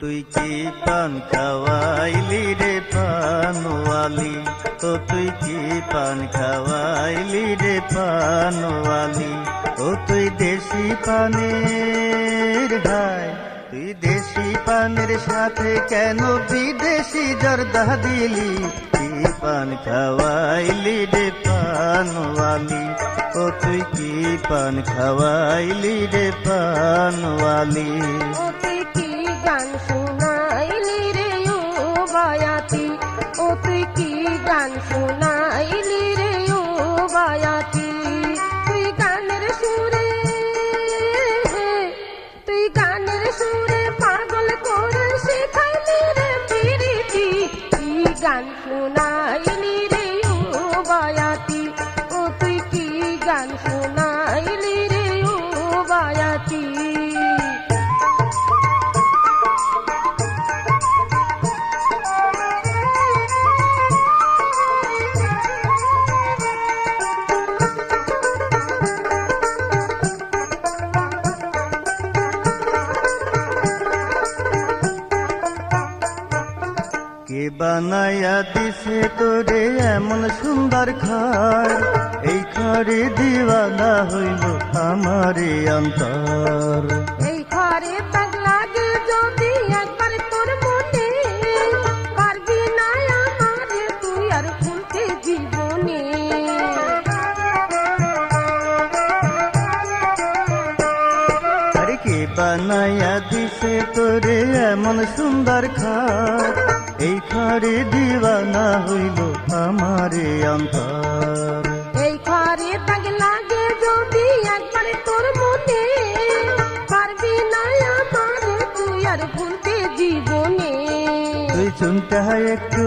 তুই কি পান খাওয়াইলি রে পানওয়ালি, ও তুই কি পান খাওয়াইলি রে পানওয়ালি, ও তুই দেশি পানের হায়, তুই দেশি পানের সাথে কেন বিদেশি জর্দা দিলি, কি পান খাওয়াইলি রে পানওয়ালি, ও তুই কি পান খাওয়াইলি রে পানওয়ালি। গান শোনাইলি রে ও বায়াতি, ও তুই কি গান শোনাইলি রে ও বায়াতি, তুই গানের সুরে, তুই গানের সুরে পাগল করে শেখাইলি রে পিরিতি, কি গান শোনাইলি রে ও বায়াতি, ও তুই কি গান শোনাইলি রে ও বায়াতি। কে বানায়া দিছে তোরে এমন সুন্দর ঘর, এই ঘরে দিওয়ানা হইল আমারে অন্তর, এই ঘরে তাক লাগে যদি একবার তোর মনে, পারবি না আমারে তুই আর ভুলতে জীবনে। আরে কে বানায়া দিছে তোরে এমন সুন্দর ঘর, এই ঘরে দিওয়ানা হইল আমারে অন্তর, এই ঘরে তাক লাগে যদি একবার তোর মনে, পারবি না আমারে তুই আর ভুলতে জীবনে। তুই চুনটা একটু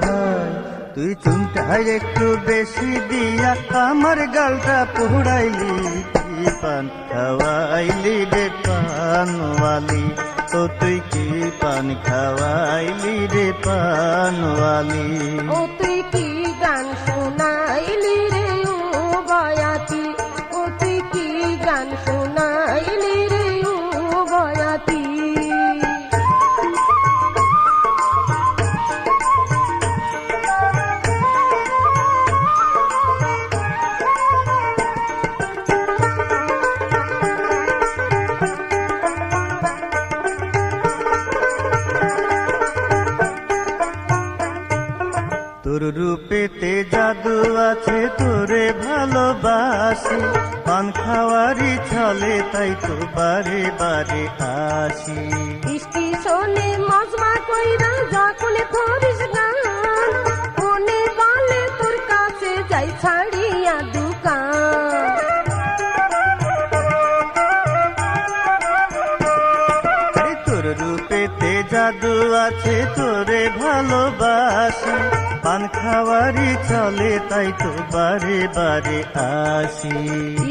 ভাই, তুই চুনটা একটু বেশি দিয়া আমার গালটা পোড়াইলি, কি পান খাওয়াইলি রে পানওয়ালি, তো তুই কি পান খাওয়াইলি রে পানওয়ালি। ও তুই কি গান শোনাইলি রে ও বায়াতি, ও তুই কি গান শোনাইলি রে ও বায়াতি। তোর রূপেতে জাদু আছে তোরে ভালোবাসি, পান খাওয়ারি ছলে তাই তো বারে বারে আসি, স্টেশনে মজমা কইরা যখন করিস গান, মনে বলে তোর কাছে যাই ছাড়িয়া দোকান। আরে তোর রূপেতে জাদু আছে তোরে ভালোবাসি, পান খাওয়ারি চলে তাই তো বারে বারে আসি,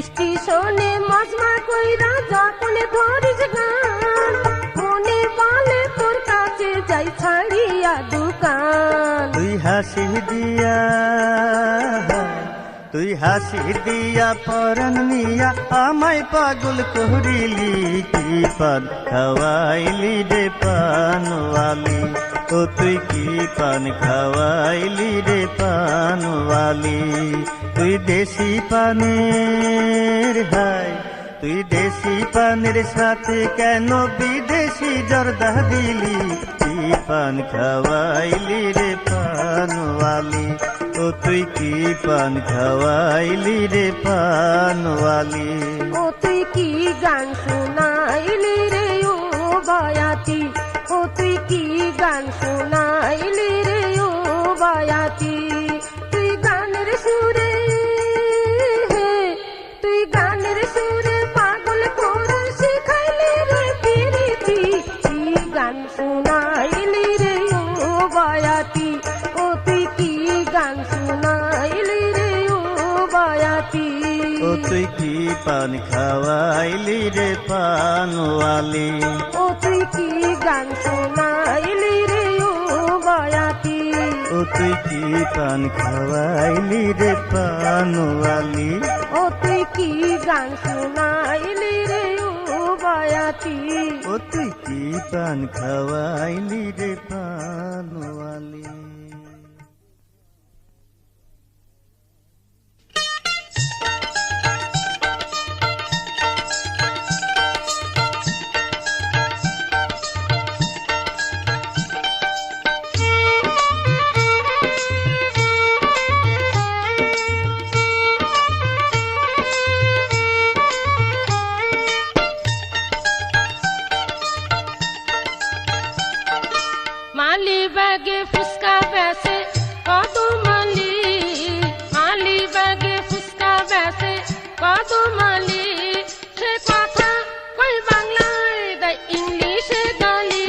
স্টেশনে মজমা কইরা যখন ধরিস গান, মনে বলে তোর কাছে যাই ছাড়িয়া দোকান। তুই হাসি দিয়া, তুই হাসি দিয়া পরাণ নিয়া আমায় পাগল করিলি, কি পান খাওয়াইলি রে পানওয়ালি, ও তুই কি পান খাওয়াইলি রে পানওয়ালি, তুই দেশি পানের হায়, তুই দেশি পানের সাথে কেন বিদেশি জর্দা দিলি, কি পান খাওয়াইলি রে পানওয়ালি, ও তুই কি পান খাওয়াইলি রে পানওয়ালি। ও তুই কি গান শোনাইলি রে ও বায়াতি, ও তুই কি গান শোনাইলি রে ও বায়াতি, তুই গানের সুরে, তুই গানের সুরে পাগল করে শিখাইলি রে পিরিতি, কি গান শোনাইলি রে ও বায়াতি, ও তুই কি গান শোনাইলি রে ও বায়াতি। ও তুই কি পান খাওয়াইলি রে পানওয়ালি, ও তুই কি গান শোনাইলি রে ও বায়াতি, ও তুই কি পান খাওয়াইলি রে পানওয়ালি, ও তুই কি গান শোনাইলি রে ও বায়াতি। বয়াতি। ও তুই কি পান খাওয়াইলি রে পানওয়ালি। মালি ব্যাগে ফুসকা বেসে কদমালি, মালি ব্যাগে ফুসকা বেসে কদমালি। সে কথা কই বাংলায় দেয় ইংলিশে গালি।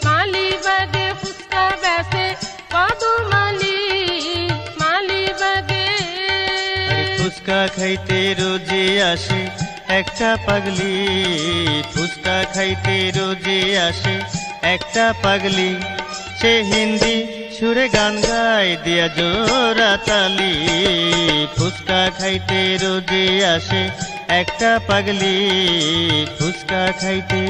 মালি ব্যাগে ফুসকা বেসে কদমালি, মালি ব্যাগে। ফুচকা খাইতে রোজে আসে একটা পাগলি, ফুচকা খাইতে রোজে আসে একটা পাগলি। সে হিন্দি সুরে গান গায় দিয়া জোড়া তালি। ফুচকা খাইতে রোজে আসে একটা পাগলি, ফুচকা খাইতে।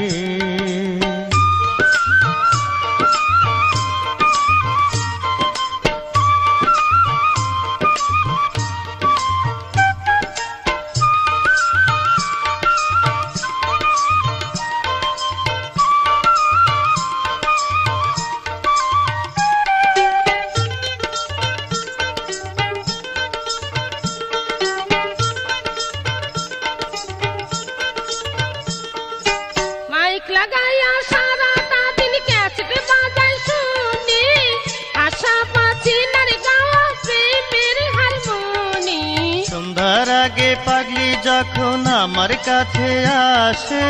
মাইক লাগাইয়া সারাটা দিন ক্যাসেট বাজাই শুনি, আশা পাচ্ছি নারে গাওয়া প্রেমের হারমোনি। সন্ধ্যার আগে পাগলি যখন আমার কাছে আসে,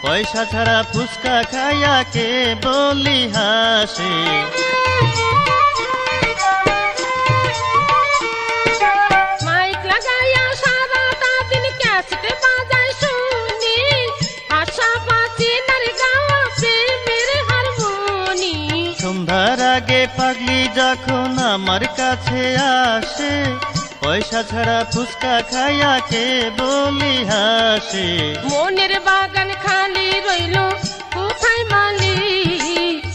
পয়সা ছাড়া ফুচকা খাইয়া কে বলি হাসে। মাইক লাগাইয়া সারাটা দিন ক্যাসেট বাজাই শুনি, আশা পাচ্ছি নারে গাওয়া প্রেমের হারমোনি। সন্ধ্যার আগে পাগলি যখন আমার কাছে আসে, পয়সা ছাড়া ফুচকা খাইয়া কে বলি হাসে। মনের বাগান খালি রইল কোথায় মালি,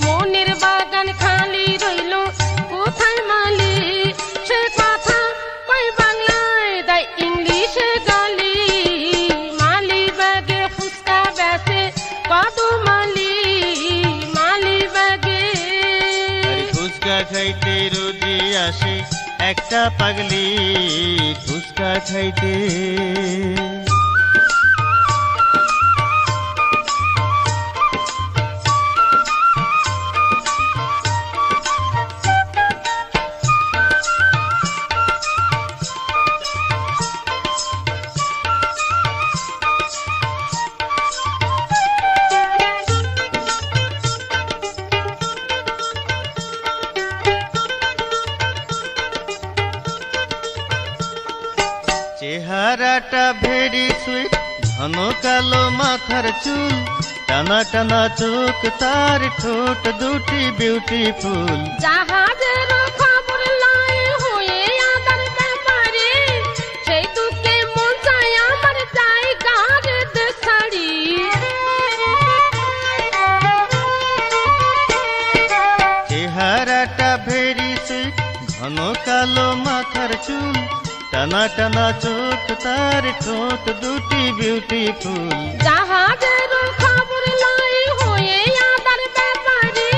মনের বাগান খালি রইল কোথায় মালি। সে কথা কই বাংলায় দেয় ইংলিশে গালি। মালি ব্যাগে ফুচকা বেসে কদমালি, মালি ব্যাগে। ফুচকা খাইতে রোজে আসে একটা পাগলি, ফুচকা খাইতে। চেহারাটা ভেরি সুইট, ঘন কালো মাথার চুল, টানা টানা চোখ তার, ঠোঁট দুটি বিউটিফুল। জাহাজের খবর লয় হয়ে আদার ব্যাপারে, সেই দুঃখে মন চায় আমার জায়গার দেশাড়ি। চেহারাটা ভেরি সুইট, ঘন কালো মাথার চুল, টানা টানা চোখ তার, ঠোঁট দুটি বিউটিফুল। জাহাজের খবর লয় হয়ে আদার ব্যাপারে,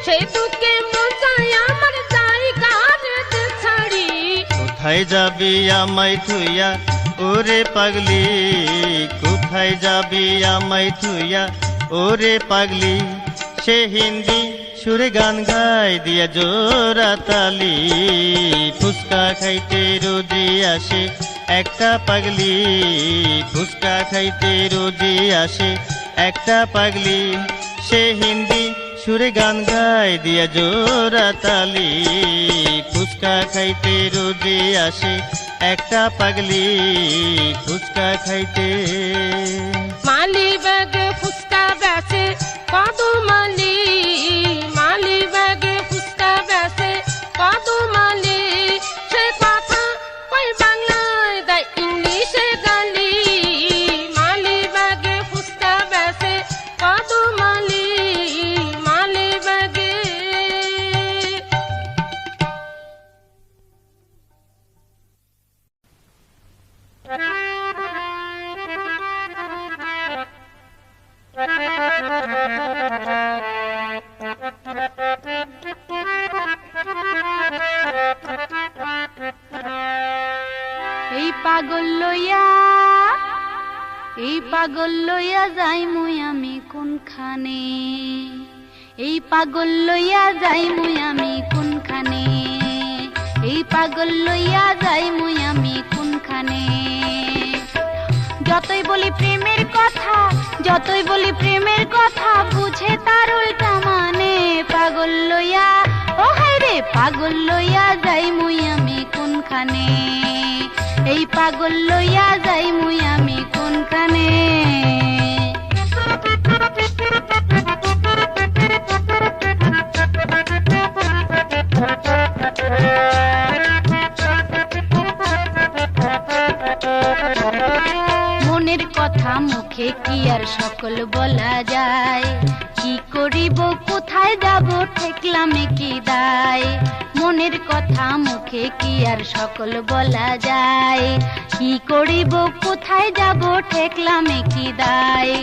সেই দুঃখে মন চায় আমার জায়গার দেশাড়ি। কোথায় যাবি আমায় থুইয়া ওরে পাগলি, কোথায় যাবি আমায় থুইয়া ওরে পাগলি। সে হিন্দি সুরে গান গায় দিয়া জোড়া তালি। ফুচকা খাইতে রোজে আসে একটা পাগলি, ফুচকা খাইতে রোজে আসে একটা পাগলি। সে হিন্দি সুরে গান গায় দিয়া জোড়া তালি। ফুচকা খাইতে রোজে আসে একটা পাগলি, ফুচকা খাইতে। মালি ব্যাগে ফুচকা বেসে কদমালি, মালি ব্যাগে ফুচকা বেসে কদমালি। সে কথা কই বাংলায় দেয় ইংলিশে গালি। মালি ব্যাগে ফুচকা বেসে পাগল লইয়া যাই মুই আমি কোনখানে, এই পাগল লইয়া যাই মুই আমি কোনখানে, এই পাগল লইয়া যাই মুই আমি কোনখানে। যতই বলি প্রেমের কথা, যতই বলি প্রেমের কথা, বুঝে তার উল্টা মানে। পাগল লইয়া, ও হায় রে, পাগল লইয়া যাই মুই আমি কোনখানে, এই পাগল লইয়া যাই মুই আমি কোনখানে। মনের কথা মুখে কি আর সকল বলা যায়, কি করিব কোথায় যাব ঠেকলামে কি দায়। মনের কথা মুখে কি আর সকল বলা যায়, কি করিব কোথায় যাব ঠেকলামে কি দায়।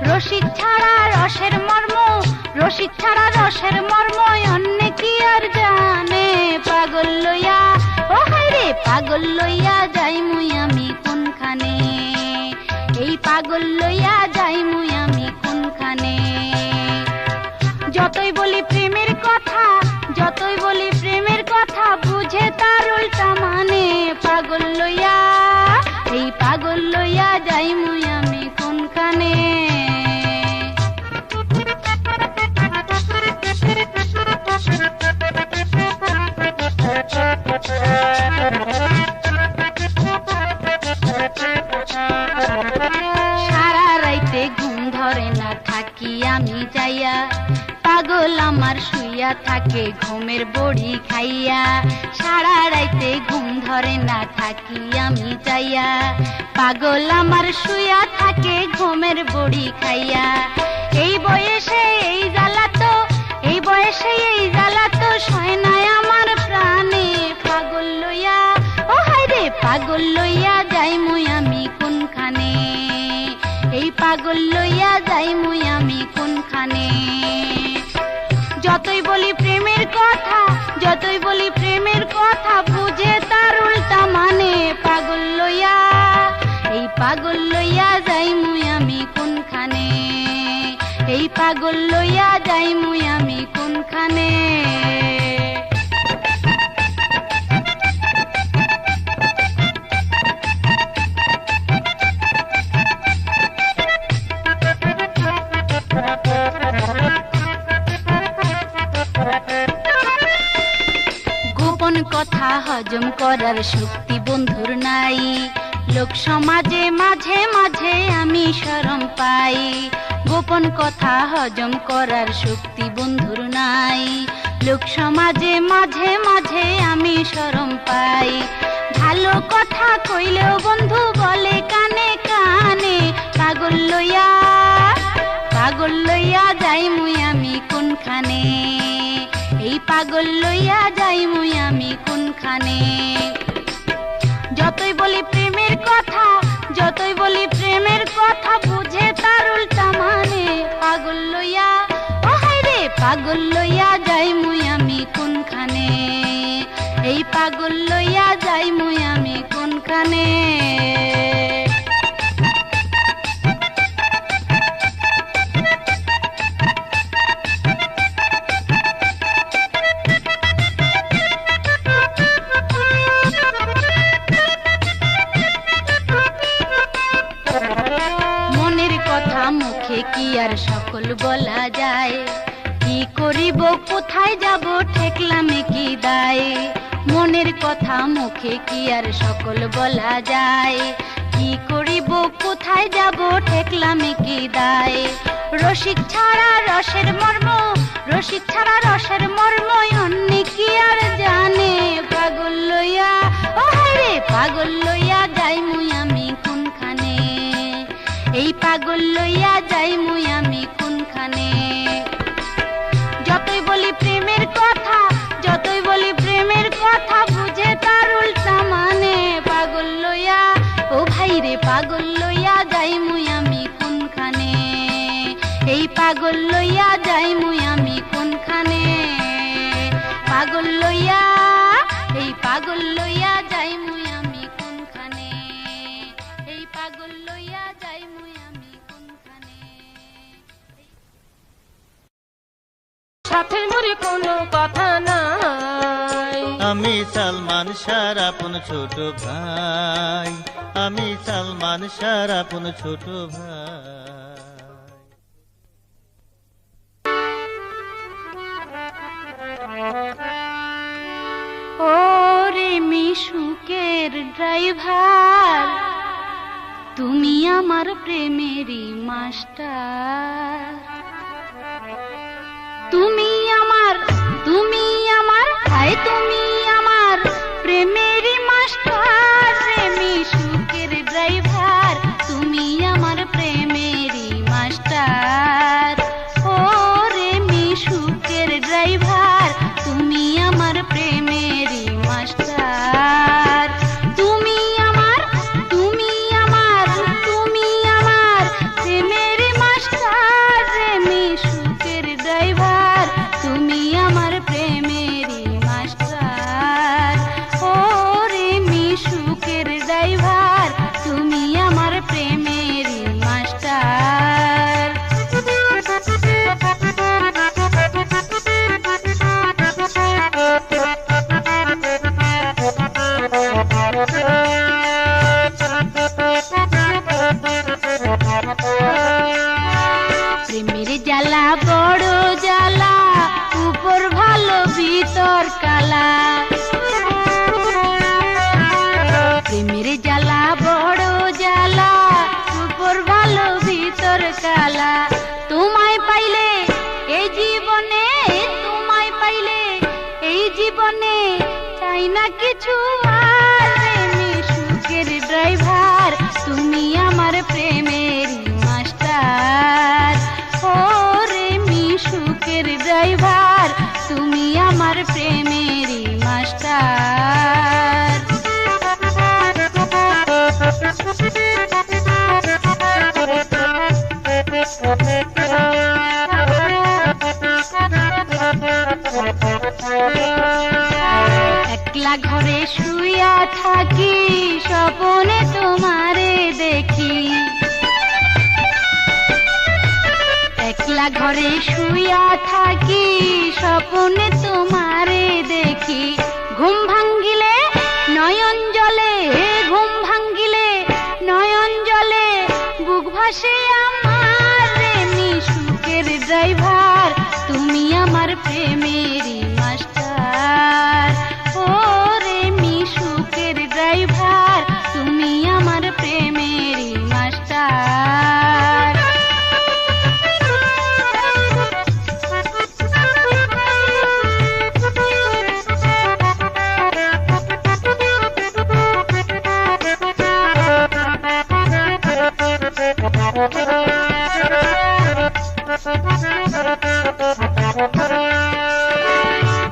রসিক ছাড়া রসের মর্ম, রসিক ছাড়া রসের মর্ম অন্য কি আর জানে। পাগল লইয়া, ও হায় রে, পাগল লইয়া যাই মুই আমি কোনখানে, এই পাগল লইয়া যাই মুই আমি কোনখানে। যতই বলি প্রেমের কথা, যতই বলি প্রেমের কথা, বুঝে তার উল্টা মানে। পাগল লইয়া, এই পাগল লইয়া যাই মুই আমি কোনখানে। সারা রাইতে ঘুম ধরে না থাকি আমি যাইয়া, পাগল আমার শুইয়া থাকে ঘুমের বড়ি খাইয়া। সারা রাইতে ঘুম ধরে না থাকি আমি যাইয়া, পাগল আমার শুইয়া থাকে ঘুমের বড়ি খাইয়া। এই বয়সে এই জ্বালা তো, এই বয়সে এই জ্বালা তো সয় নাই আমার প্রাণে। পাগল লইয়া, ও হায় রে, পাগল লইয়া যাই মুই আমি কোনখানে, এই পাগল লইয়া যাই মুই আমি কোনখানে। যতই বলি প্রেমের কথা, যতই বলি প্রেমের কথা, বুঝে তার উল্টা মানে। পাগল লইয়া, এই পাগল লইয়া যাই মুই আমি কোনখানে, এই পাগল লইয়া যাই মুই আমি কোনখানে। গোপন কথা হজম করার শক্তি বন্ধুর নাই, লোক সমাজে মাঝে মাঝে আমি শরম পাই। গোপন কথা হজম করার শক্তি বন্ধুর নাই, লোক সমাজে মাঝে মাঝে আমি শরম পাই। ভালো কথা কইলেও বন্ধু বলে কানে কানে। পাগল লইয়া, পাগল লইয়া যাই মুই আমি কোনখানে, এই পাগল লইয়া যাই মুই আমি কোনখানে। যতই বলি প্রেমের কথা, যতই বলি প্রেমের কথা, বুঝে তার উল্টা মানে। পাগল লইয়া, ও হায় রে, পাগল লইয়া যাই মুই আমি কোনখানে, এই পাগল লইয়া যাই মুই আমি কোনখানে। মনের কথা মুখে কি আর সকল বলা যায়, কি করিব কোথায় যাব ঠেকলামে কি দায়। মনের কথা মুখে কি আর সকল বলা যায়, কি করিব কোথায় যাব ঠেকলামে কি দায়। রসিক ছাড়া রসের মর্ম, রসিক ছাড়া রসের মর্ম অন্য কি আর জানে। পাগল লইয়া, ও হায় রে, পাগল লইয়া যাই মুই আমি কোনখানে, এই পাগল লইয়া যাই মুই আমি কোনখানে। যতই বলি প্রেমের কথা, যতই বলি প্রেমের কথা, বুঝে তার উল্টা মানে। পাগল লইয়া, ও ভাই রে, পাগল লইয়া যাই মুই আমি কোনখানে, এই পাগল লইয়া যাই মুই আমি কোনখানে। পাগল লইয়া, এই পাগল লইয়া যাই মুই আমি কোনখানে, এই পাগল লইয়া যাই মুই আমি সাথে মোর কোনো কথা নাই। আমি সালমান শাহর আপন ছোট ভাই, আমি সালমান শাহর আপন ছোট ভাই। ওরে মিশুকের ড্রাইভার, তুমি আমার প্রেমেরই মাস্টার। তুমি আমার হায় তুমি আমার প্রেমেরই মাস্টার রে মিশুকের ড্রাইভার, তুমি আমার প্রেমেরই মাস্টার। ও রে মিশুকের ড্রাইভার, তুমি আমার প্রেমেরই মাস্টার। তুমি আমার প্রেমেরই মাস্টার রে মিশুকের ড্রাইভার, তুমি আমার প্রেমেরই মাস্টার। ও রে মিশুকের ড্রাইভার, তুমি আমার প্রেমেরই মাস্টার। প্রেমের জ্বালা বড় জ্বালা, উপর ভালো ভিতর কালা। প্রেমের জ্বালা বড় জ্বালা, উপর ভালো ভিতর কালা। তোমায় পাইলে এই জীবনে, তোমায় পাইলে এই জীবনে চাই না কিছু আর রে মিশুকের ড্রাইভার, তুমি আমার প্রেমেরই মাস্টার। ও রে মিশুকের ড্রাইভার, তুমি আমার প্রেমেরই মাস্টার। একলা ঘরে শুইয়া থাকি, স্বপনে তোমারে দেখি। একলা ঘরে শুইয়া থাকি, স্বপনে তোমারে দেখি। ঘুম ভাঙ্গিলে নয়ন জলে, ঘুম ভাঙ্গিলে নয়ন জলে, বুক ভাসে আমার রে মিশুকের ড্রাইভার, তুমি আমার প্রেমেরই মাস্টার। ও রে মিশুকের ড্রাইভার, তুমি আমার প্রেমেরই মাস্টার।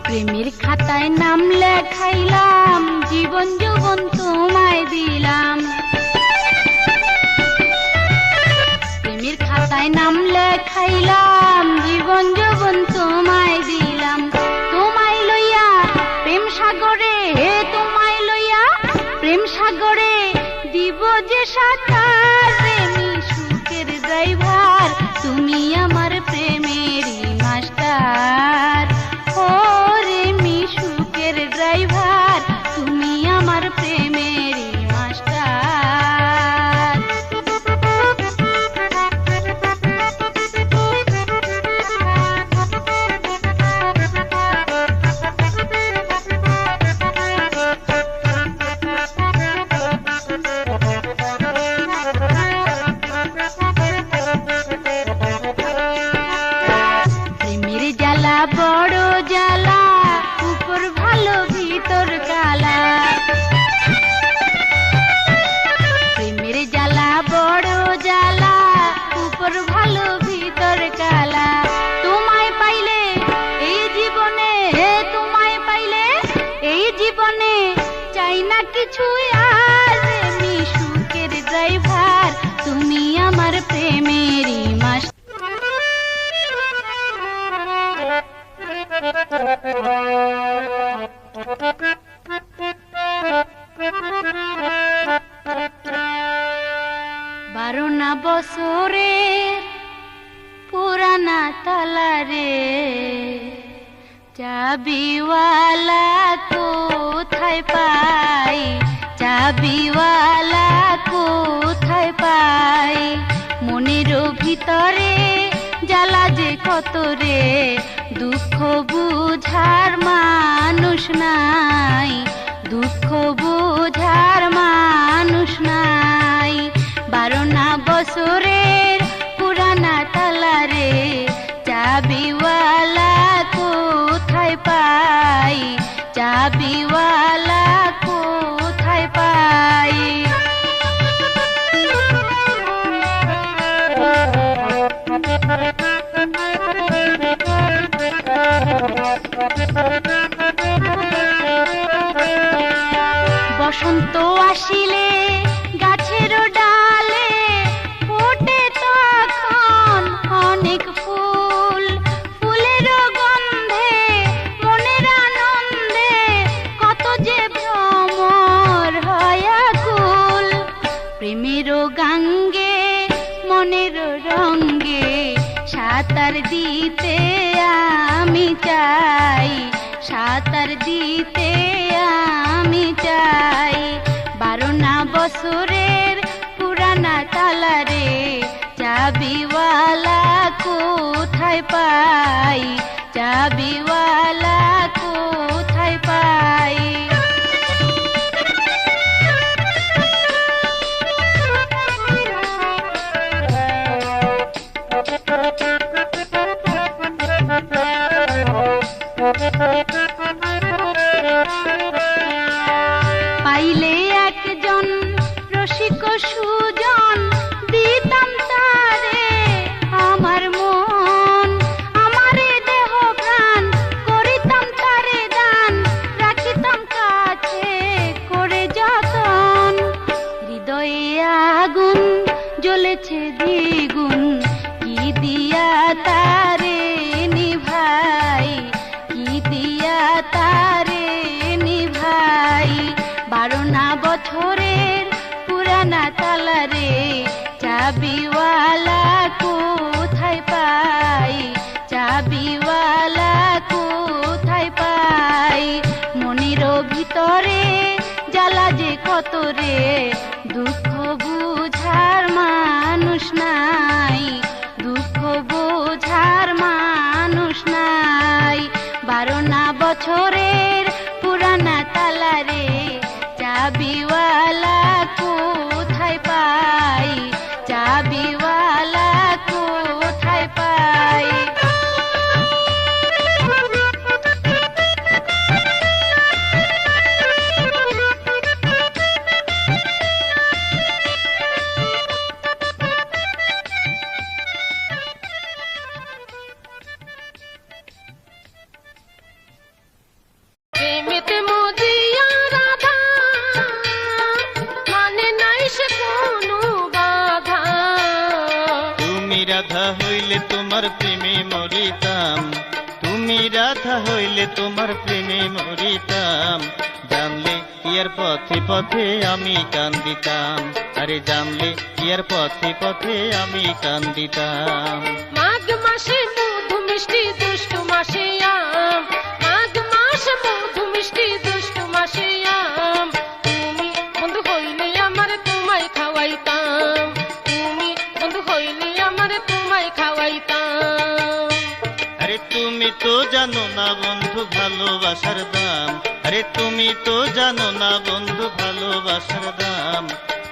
প্রেমের খাতায় নাম লেখাইলাম, জীবন যৌবন তোমায় দিলাম। প্রেমের খাতায় নাম লেখাইলাম, জীবন যৌবন তোমায় দিলাম। তোমায় লইয়া প্রেম সাগরে, তোমায় লইয়া প্রেম সাগরে দিব যে সাঁতার রে মিশুকের ড্রাইভার, তুমি আমার প্রেমেরই মাস্টার। ও রে মিশুকের ড্রাইভার, তুমি আমার প্রেমেরই মাস্টার। প্রেমের জ্বালা বড় জ্বালা, উপর ভালো ভিতর কালা। প্রেমের জ্বালা বড় জ্বালা, উপর ভালো ভিতর কালা। তোমায় পাইলে এই জীবনে, তোমায় পাইলে এই জীবনে চাই না কিছু আর রে মিশুকের ড্রাইভার, তুমি আমার প্রেমেরই মাস্টার। বারো না বছরের পুরানা তালা রে, চাবিওয়ালা কোথায় পাই, চাবিওয়ালা কোথায় পাই। মনের ভিতরে জ্বালা যে কত রে, দুঃখ বুঝার মানুষ নাই, দুঃখ বুঝার মানুষ নাই। 12 বছরের পুরানা তালা রে, চাবিওয়ালা কোথায় পাই, চাবিওয়ালা কোথায় পাই। বসন্ত আসিলে গাছের ডালে ফোটে তখন অনেক ফুল, ফুলের গন্ধে মনের আনন্দে কত যে ভ্রমর হয় আকুল। প্রেমের গাঙ্গে মনের রঙ্গে সাঁতার দিতে আমি চাই, সাঁতার দিতে আমি চাই। 12 বছরের পুরানা তালা রে, চাবিওয়ালা কোথায় পাই, চাবিওয়ালা কোথায় পাই। পাইলে একজন রসিক সুজন দিতাম তারে আমার মন, আমারে দেহ প্রাণ করিতাম তারে দান, রাখিতাম কাছে করে যতন। হৃদয়ে আগুন জ্বলেছে দ্বিগুণ, কি দিয়া তারে নিভাই, কি দিয়া তারে নিভাই। 12 বছরের পুরানা তালা রে, চাবিওয়ালা কোথায় পাই, চাবিওয়ালা কোথায় পাই। মনের ভিতরে জ্বালা যে কত রে, দুঃখ বুঝার মানুষ নাই, দুঃখ বুঝার মানুষ নাই। 12 বছরের পুরানা তালা রে, চাবিওয়ালা কোথায় পাই, চাবিওয়ালা কোথায় পাই। প্রেমেতে মজিয়া রাধা, মানে নাই সে কোনো বাধা। তুমি রাধা হইলে তোমার প্রেমে মরিতাম, তুমি রাধা হইলে তোমার প্রেমে মরিতাম। জানলে ইয়ার পথে পথে আমি কান্দিতাম, আরে জানলে ইয়ার পথে পথে আমি কান্দিতাম। মাঘ মাসে মধু মিষ্টি দুষ্টু মাসে আম, মাঘ মাসে মধু মিষ্টি দুষ্টু মাসে আম। তুমি বন্ধু হইলে আমার তোমায় খাওয়াইতাম, তুমি বন্ধু হইলে আমার তোমায় খাওয়াইতাম। আরে তুমি তো জানো না বন্ধু ভালোবাসার দাম, আরে তুমি তো জানো না বন্ধু ভালোবাসার দাম।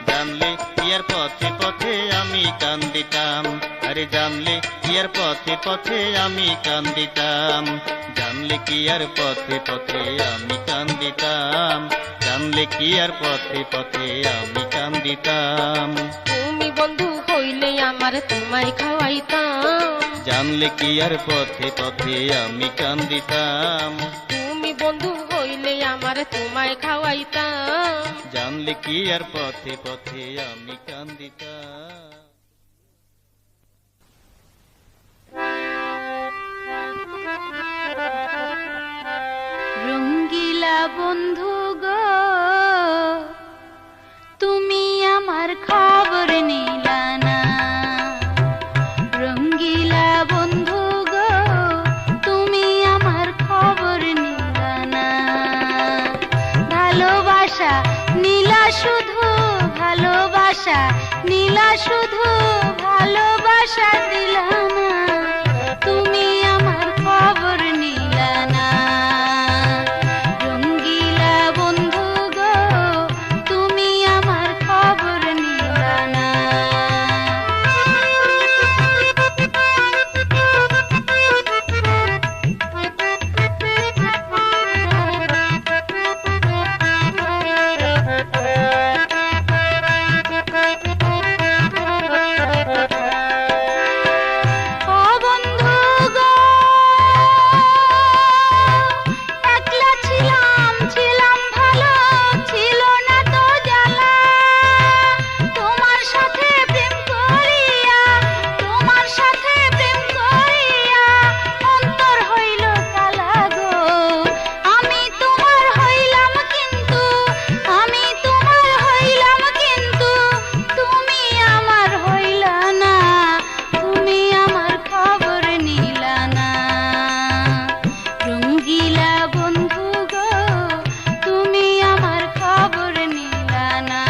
জানলে ইয়ার পথে পথে আমি কান্দিতাম, আরে জানলে ইয়ার পথে পথে আমি কান্দিতাম। জানলে কি আর পথে পথে আমি কান্দিতাম, জানলে কি আর পথে পথে আমি কান্দিতাম। তুমি বন্ধু হইলে আমার তোমায় খাওয়াইতাম, জানলে কি আর পথে পথে আমি কান্দিতাম। তুমি বন্ধু হইলে আমার তোমায় খাওয়াইতাম। জানলে কি আর পথে পথে আমি কান্দিতাম। রঙ্গিলা বন্ধু গো, তুমি আমার খবর নিলা না। রঙ্গিলা ভালোবাসা নীলা শুধু ভালোবাসা দিলা না, তুমি আমার খবর নিলা না। রঙ্গিলা বন্ধু গো, তুমি আমার খবর নিলা না। ও বন্ধু গো, একলা ছিলাম ভালো, ছিল না তো জ্বালা। তোমার সাথে প্রেম করিয়া, তোমার সাথে প্রেম করিয়া অন্তর হইল কালা গো। আমি তোমার হইলাম কিন্তু, আমি তোমার হইলাম কিন্তু, তুমি আমার হইলা না, তুমি আমার খবর নিলা না। রঙ্গিলা বন্ধু গো, তুমি আমার খবর নিলা না।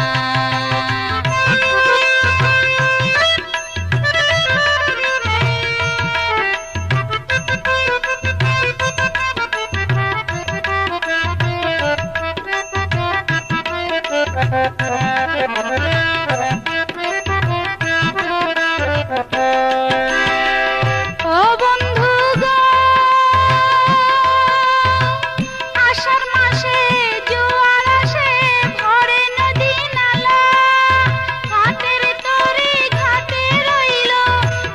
ও বন্ধু গো, আষাঢ় মাসে জোয়ার আসে, ভরে নদী নালা। ঘাটের তরি ঘাটে রইল,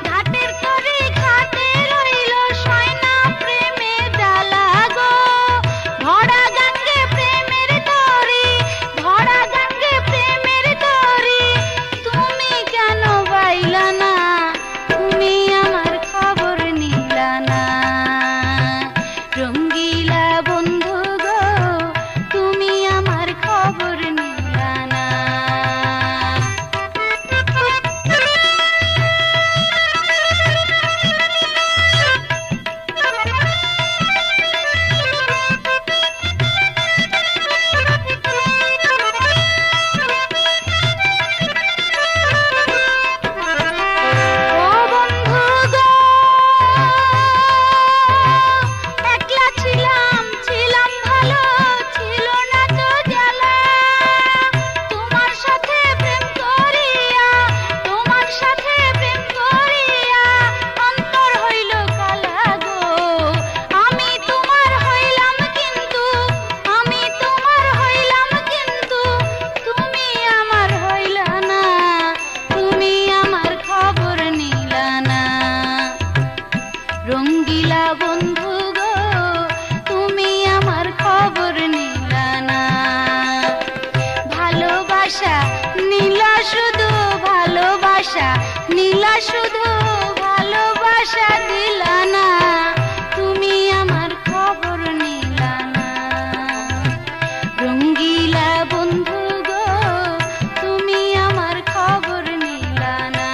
ঘাটের তরি ঘাটে রইল, সয়না প্রেমের ডালা গো। ভরা গাঙ্গে প্রেমের তরি, ভরা গাঙ্গে প্রেমের তরি, তুমি কেন বাইলা না, তুমি আমার খবর নিলা না। রঙ্গিলা বন্ধু গো, তুমি আমার খবর নিলা না। ও বন্ধু গো, একলা ছিলাম ভালো, ছিল না তো জ্বালা। তোমার সাথে প্রেম করিয়া, তোমার সাথে প্রেম করিয়া অন্তর হইল কালা গো। আমি তোমার হইলাম কিন্তু, আমি তোমার হইলাম কিন্তু, তুমি আমার হইলা না, তুমি আমার খবর নিলা না। রঙ্গিলা বন্ধু গো, তুমি আমার খবর নিলা না। ভালোবাসা নীলা শুধু ভালোবাসা, নীলা শুধু ভালোবাসা দিলা না, তুমি আমার খবর নিলা না। রঙ্গিলা বন্ধু গো, তুমি আমার খবর নিলা না।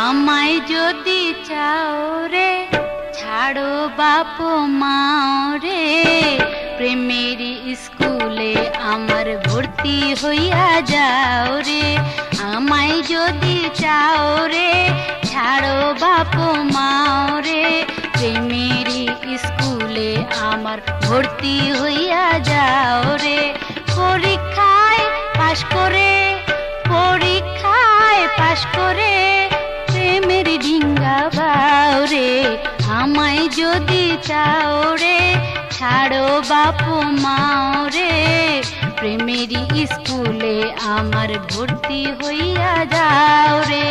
আমায় যদি চাও রে, ছাড়ো বাপ মাও রে, প্রেমের স্কুলে আমার ভর্তি হইয়া যাও রে। আমায় যদি চাও রে, ছাড়ো বাপ মাও রে, প্রেমের স্কুলে আমার ভর্তি হইয়া যাও রে। পরীক্ষায় পাশ করে, পরীক্ষায় পাশ করে প্রেমের ডিঙ্গা বাও রে। আমায় যদি চাও রে ছাড়ো বাপু মাও রে প্রেমেরই স্কুলে আমার ভর্তি হইয়া যাও রে।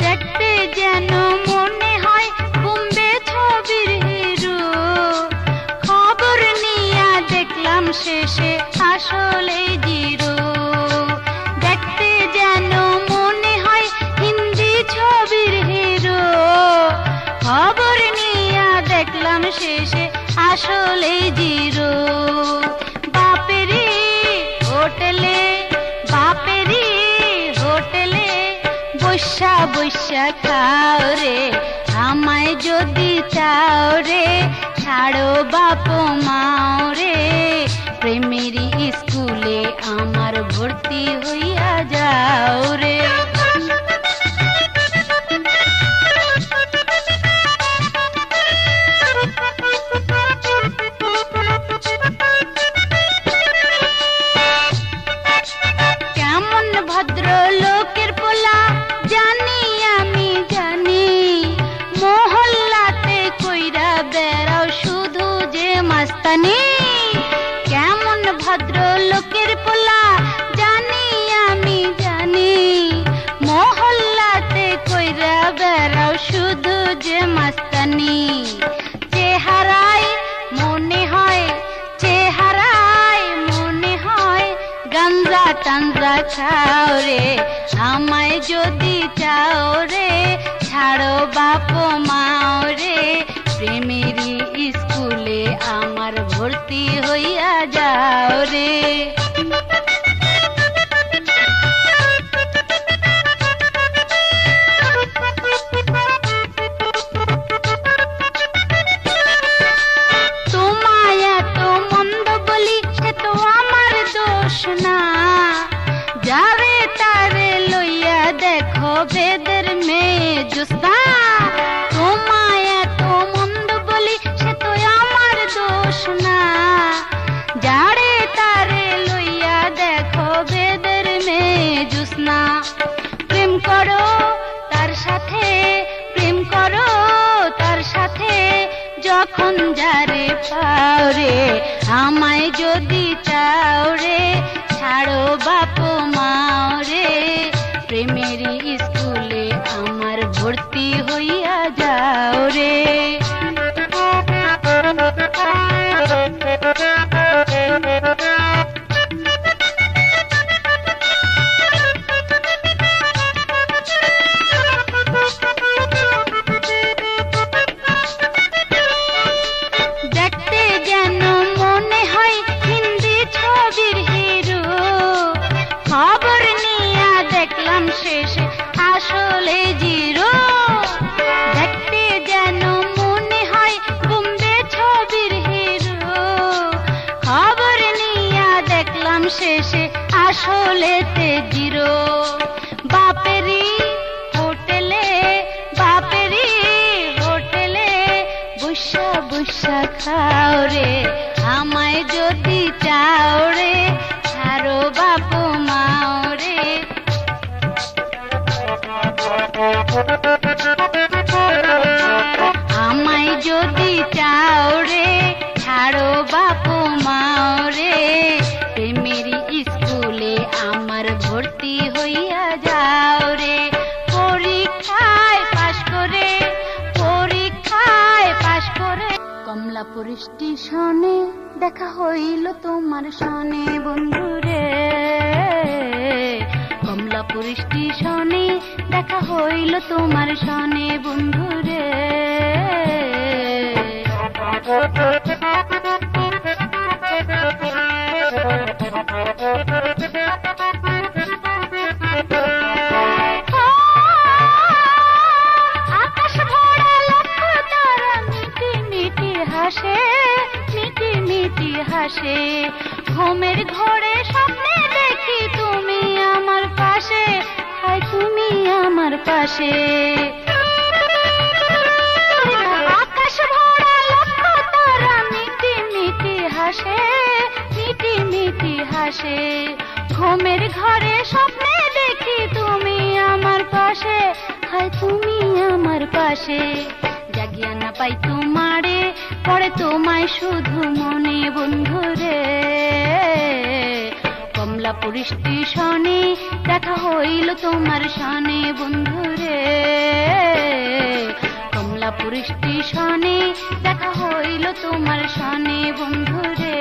দেখতে যেন মনে হয় বোম্বে ছবির হিরো, খবর নিয়া দেখলাম শেষে আসলে জিরো। দেখতে যেন মনে হয় হিন্দি ছবির হিরো, খবর নিয়া দেখলাম শেষে আসলে জিরো। বাপেরি হোটেলে বাপেরি হোটেলে বৈশা বৈশা খাও রে আমায় যদি চাও রে ছাড়ো বাপ মাও রে প্রেমেরই স্কুলে আমার ভর্তি হইয়া যাও রে। কেমন ভদ্র লোকের পোলা জানি আমি জানি, মহল্লাতে কইরা বেড়াও শুধু যে মাস্তানি। কেমন ভদ্র লোকের পোলা জানি আমি জানি, মহল্লাতে কইরা বেড়াও শুধু যে মাস্তানি। চেহারায় মনে হয় চেহারায় মনে হয় গাঞ্জা টাঞ্জা খাও রে আমায় যদি চাও রে ছাড়ো বাপ মাও রে প্রেমেরই স্কুলে আমার ভর্তি হইয়া যাও রে। তোমায় এত মন্দ বলি সে তো আমার দোষ না, যারে তারে লইয়া দেখো বেদের মেয়ে জোস্না। তোমায় এত মন্দ বলি সে তো আমার দোষ না, যারে তারে লইয়া দেখো বেদের মেয়ে জোস্না। প্রেম করো তার সাথে প্রেম করো তার সাথে যখন যারে পাও রে আমায় যদি চাও রে ছাড়ো বাপ মাও রে প্রেমেরই স্কুলে আমার ভর্তি হইয়া যাও রে। দেখতে যেন মনে হয় হিন্দি ছবির হিরো, খবর নিয়া দেখলাম শেষে আসলে জিরো। দেখতে যেন মনে হয় বোম্বে ছবির হিরো, খবর নিয়া দেখলাম শেষে আসলেতে জিরো। বাপেরি হোটেলে বৈশা বৈশা খাও রে আমায় যদি চাও রে ছাড়ো বাপ মাও রে। আমায় যদি চাও রে ছাড়ো বাপ মাও রে প্রেমেরই স্কুলে আমার ভর্তি হইয়া যাও রে। পরীক্ষায় পাশ করে কমলাপুর স্টেশনে দেখা হইল তোমার সনে বন্ধু রে, কমলাপুর স্টেশনে দেখা হইল তোমার সনে বন্ধু রে। আকাশ ভরা লক্ষ তারা মিটি মিটি হাসে মিটি মিটি হাসে, ঘুমের ঘরে স্বপ্নে দেখি তুমি আমার পাশে, হায় তুমি আমার পাশে। আকাশ ভরা লক্ষ তারা মিটি মিটি হাসে মিটি মিটি আসে, জাগিয়া না পাই তোমারে, পড়ে তোমায় শুধু মনে বন্ধুরে। কমলাপুর স্টেশনে দেখা হইল তোমার সনে বন্ধুরে, কমলাপুর স্টেশনে দেখা হইল তোমার সনে বন্ধুরে।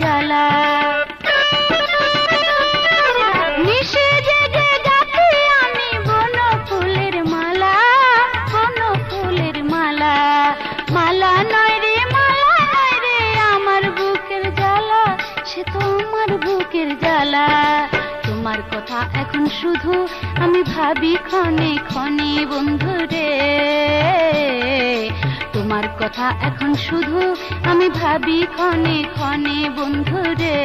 জ্বালা নিশে জেগে গাছি আমি বন ফুলের মালা, বন ফুলের মালা। মালা নয় রে, মালা নয় রে আমার বুকের জ্বালা, সে তো আমার বুকের জ্বালা। তোমার কথা এখন শুধু আমি ভাবি ক্ষণে ক্ষণে বন্ধুরে, তোমার কথা এখন শুধু আমি ভাবি ক্ষণে ক্ষণে বন্ধুরে।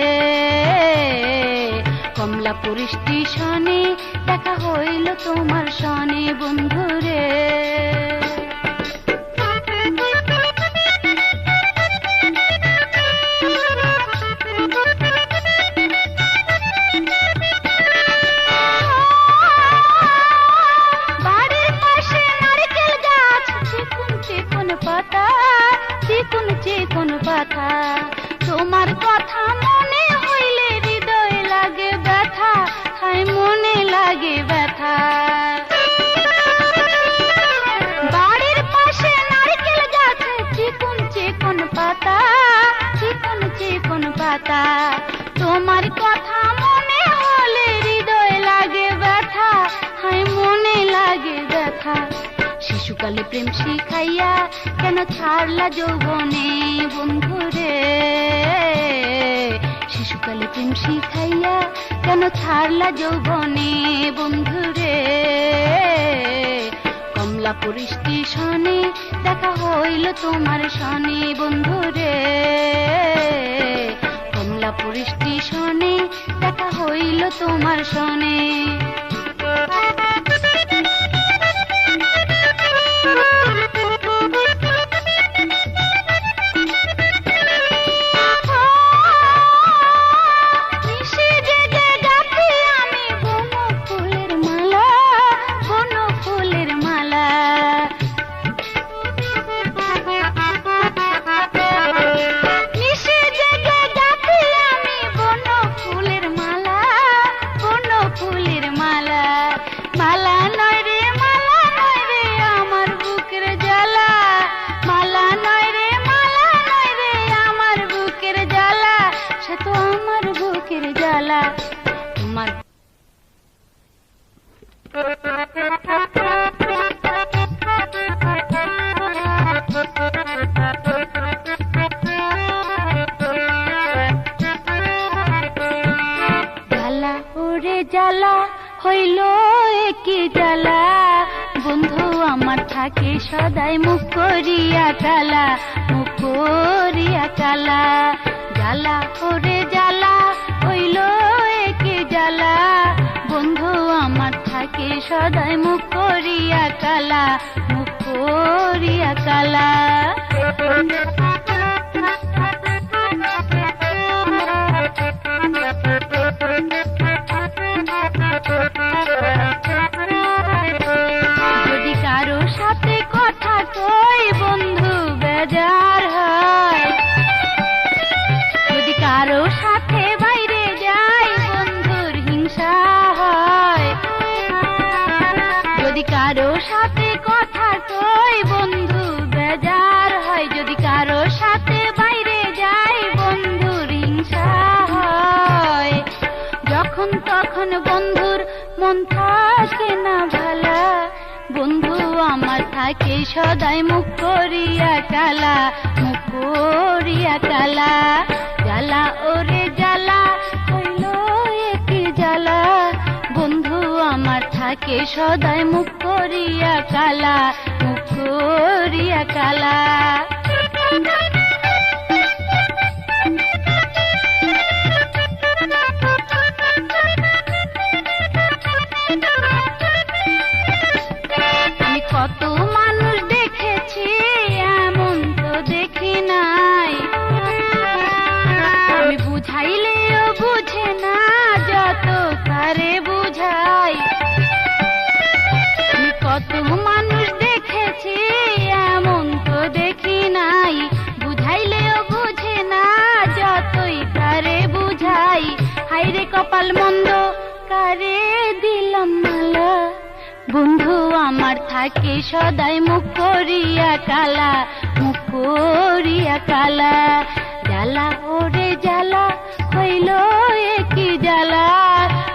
কমলাপুর স্টেশনে দেখা হইল তোমার সনে বন্ধুরে। তোমার কথা মনে হইলে হৃদয় লাগে ব্যথা, হায় মনে লাগে ব্যথা। বাড়ির পাশে নারকেল গাছে চিকুন চিকুন পাতা, চিকুন চিকুন পাতা। তোমার কথা মনে হলে হৃদয় লাগে ব্যথা, হায় মনে লাগে ব্যথা। শিশুকালে প্রেম শিখাইয়া কেন ছাড়লা যৌবনে বন্ধুরে, শিশুকালে প্রেম শিখাইয়া কেন ছাড়লা যৌবনে বন্ধুরে। কমলাপুর স্টেশনে দেখা হইল তোমার সনে বন্ধুরে, কমলাপুর স্টেশনে দেখা হইল তোমার সনে। জ্বালা হইল একই জ্বালা, বন্ধু আমার থাকে সদাই মুখ করিয়া কালা, মুখ করিয়া কালা। জ্বালা ওরে জ্বালা হইল একই জ্বালা, বন্ধু আমার থাকে সদাই মুখ করিয়া কালা, মুখ করিয়া কালা। যদি কারো সাথে কথা কই বন্ধু বেজার হয়, যদি কারো সাথে বাইরে যাই বন্ধুর হিংসা হয়, যদি কারো সাথে কথা কই বন্ধু বেজার হয়, যদি কারো সাথে বাইরে যাই বন্ধুর হিংসা হয়। যখন তখন বন্ধুর মন থাকে না ভালা, বন্ধু আমার থাকে সদাই মুখ করিয়া কালা, মুখ করিয়া কালা। জ্বালা ওরে জ্বালা হইল একই জ্বালা, বন্ধু আমার থাকে সদাই মুখ করিয়া কালা, মুখ করিয়া কালা। কপাল মন্দ কারে দিলাম মালা, বন্ধু আমার থাকে সদাই মুখ করিয়া কালা, মুখ করিয়া কালা। জ্বালা ওরে জ্বালা হইল একই জ্বালা,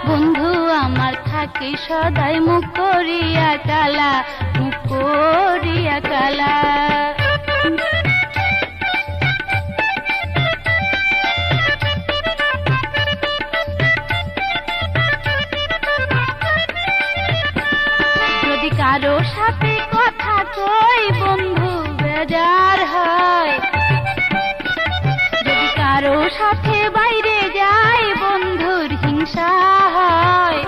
বন্ধু আমার থাকে সদাই মুখ করিয়া কালা, মুখ করিয়া কালা। যদি কারো সাথে কথা কই বন্ধু বেজার হয়, যদি কারো সাথে বাইরে যাই বন্ধুর হিংসা হয়,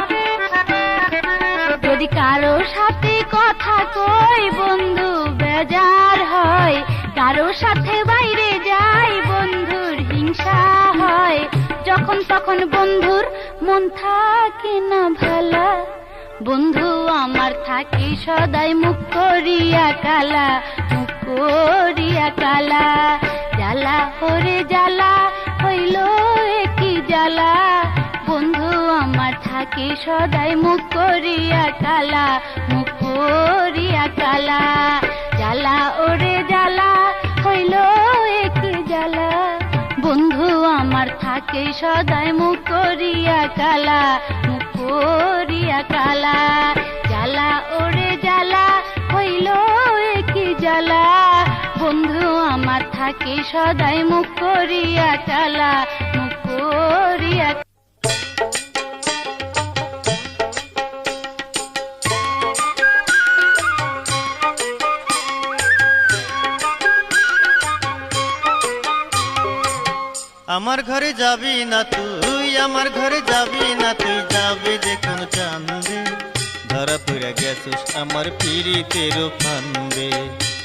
যদি কারো সাথে কথা কই বন্ধু বেজার হয়, কারো সাথে বাইরে যাই বন্ধুর হিংসা হয়। যখন তখন বন্ধুর মন থাকে না ভালা, বন্ধু আমার থাকি সদাই মুখ করিয়া কালা, মুখ করিয়া কালা। জ্বালা ওরে জ্বালা হইল একই জ্বালা, বন্ধু আমার থাকি সদাই মুখ করিয়া কালা, মুখ করিয়া কালা। জ্বালা ওরে জ্বালা হইল একই জ্বালা, বন্ধু আমার থাকে সদাই মুখ করিয়া কালা, মুখ করিয়া কালা। জ্বালা ওরে জ্বালা হইল একই জ্বালা, বন্ধু আমার থাকে সদাই মুখ করিয়া কালা, মুখ করিয়া। আমার ঘরে যাবি না তুই, আমার ঘরে যাবি না তুই, যাবি যে কোন চান্দে। ধরা পড়ে গেছিস আমার পিরিতের ফান্দে,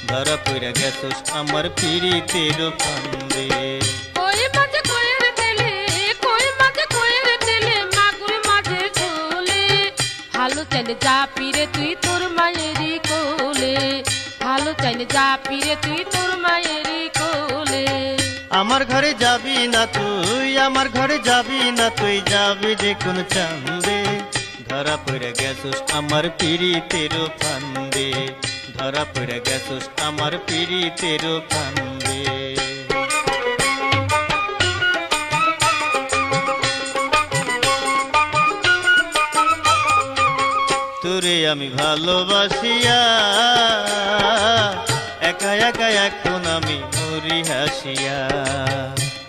ধরা পড়ে গেছিস আমার পিরিতের ফান্দে। কই মাঝে কইরে দিলে, কই মাঝে কইরে দিলে, মাগুর মাঝে ঝোলে। ভালো চাইলে যা পিরে তুই তোর মায়েরই কোলে, ভালো চাইলে যা পিরে তুই তোর মায়েরই কোলে। আমার ঘরে যাবি না তুই, আমার ঘরে যাবি না তুই, যাবি যে কোন চান্দে। ধরা পড়ে গেছিস আমার পিরিতের ফান্দে, ধরা পড়ে গেছিস আমার পিরিতের ফান্দে। তোরে আমি ভালোবাসিয়া একা একা এখন আমি মরি হাসিয়া।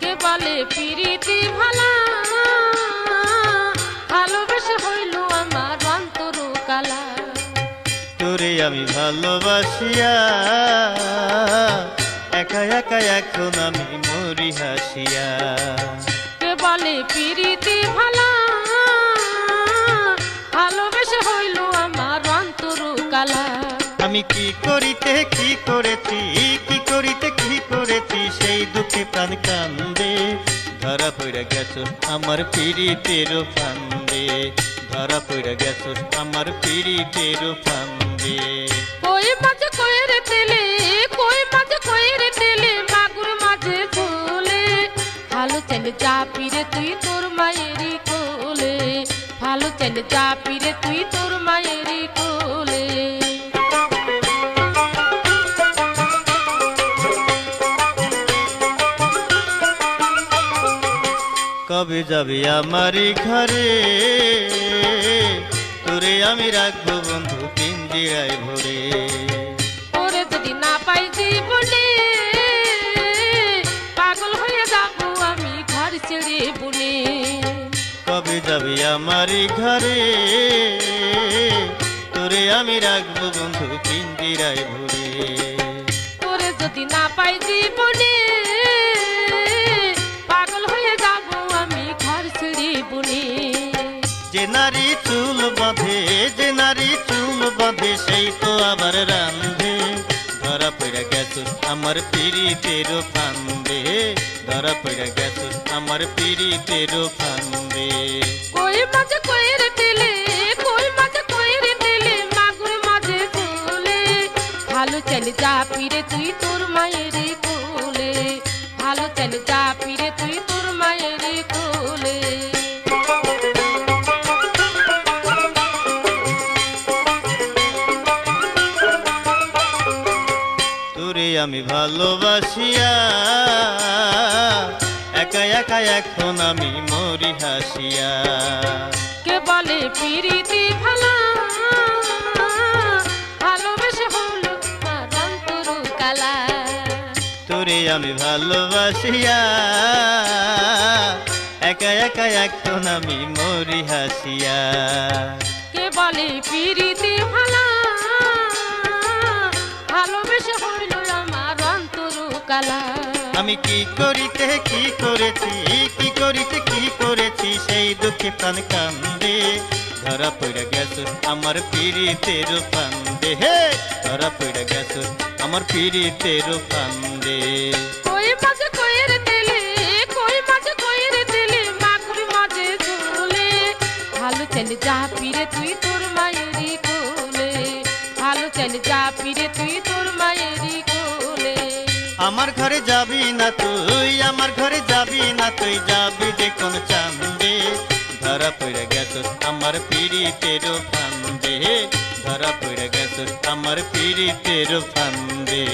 কে বলে পিরিতি ভালা, ভালোবেসে হইল আমার অন্তর কালা। তোরে আমি ভালোবাসিয়া একা একা এখন আমি মরি হাসিয়া। কে বলে পিরিতি ভালা, ভালোবেসে হইল আমার অন্তর কালা। আমি কি করিতে কি করেছি, কি করিতে কি করেছি, সেই দুঃখে প্রাণ কান্দে। ধরা পড়ে গেছো আমার পিরিতের ফান্দে, ধরা পড়ে গেছো আমার পিরিতের ফান্দে। কই মাঝে কইরে দিলে, কই মাঝে কইরে দিলে, মাগুর মাঝে ঝোলে। ভালো চাইলে যা পিরে তুই তোর মায়েরই কোলে, ভালো চাইলে যা পিরে তুই তোর মায়েরই কোলে। কবে যাবি আমারই ঘরে, তোরে আমি রাখবো বন্ধু পিঞ্জিরায় ভরে। ওরে যদি না পাই জীবনে, পাগল হয়ে যাবো আমি ঘর ছেড়ে বনে। কবে যাবি আমারই ঘরে, তোরে আমি রাখবো বন্ধু পিঞ্জিরায় ভরে। ওরে যদি না পাই জীবনে, পাগল হয়ে যাবো আমি ঘর ছেড়ে বনে। যে নারী চুল বাঁধে, যে নারী চুল বাঁধে, সেই তো আবার রান্ধে। ধরা পড়ে গেছো আমার পিরিতের ফান্দে, ধরা পড়ে গেছো আমার পিরিতের ফান্দে। কই মাঝে কইরে দিলে, কই মাঝে কইরে দিলে, মাগুর মাঝে ঝোলে। ভালো চাইলে যা পিরে তুই তোর মায়েরই কোলে, ভালো চাইলে যা পিরে তুই তোর মায়েরই কোলে। তোরে আমি ভালোবাসিয়া একা একা এখন আমি মরি হাসিয়া। কে বলে পিরিতি ভালো, ভালোবেসে হলো অন্তরু কালা। তোরে আমি ভালোবাসিয়া একা একা এখন আমি মরি হাসিয়া। কে বলে পিরিতি ভালো, ভালোবেসে হইল আমার অন্তরু কালা। আমি কি করিতে কি করেছি, কি করিতে কি করেছি, সেই দুঃখে প্রাণ কান্দে। ধরা পড়ে গেছ আমার পিরিতের ফান্দে, হে ধরা পড়ে গেছ আমার পিরিতের ফান্দে। কই মাঝে কইর দিলে, কই মাঝে কইর দিলে, মাগুর মাঝে ঝুলে। ভালো চলে যা পিরে তুই তোর মায়েরই কোলে, ভালো চলে যা পিরে তুই তোর মায়েরই কোলে। আমার ঘরে যাবি না তুই, আমার ঘরে যাবি না তুই, যাবি যে কোন চান্দে। ধরা পড়ে গেছ আমার পিরিতের ফান্দে, ধরা পড়ে গেছ আমার পিরিতের ফান্দে।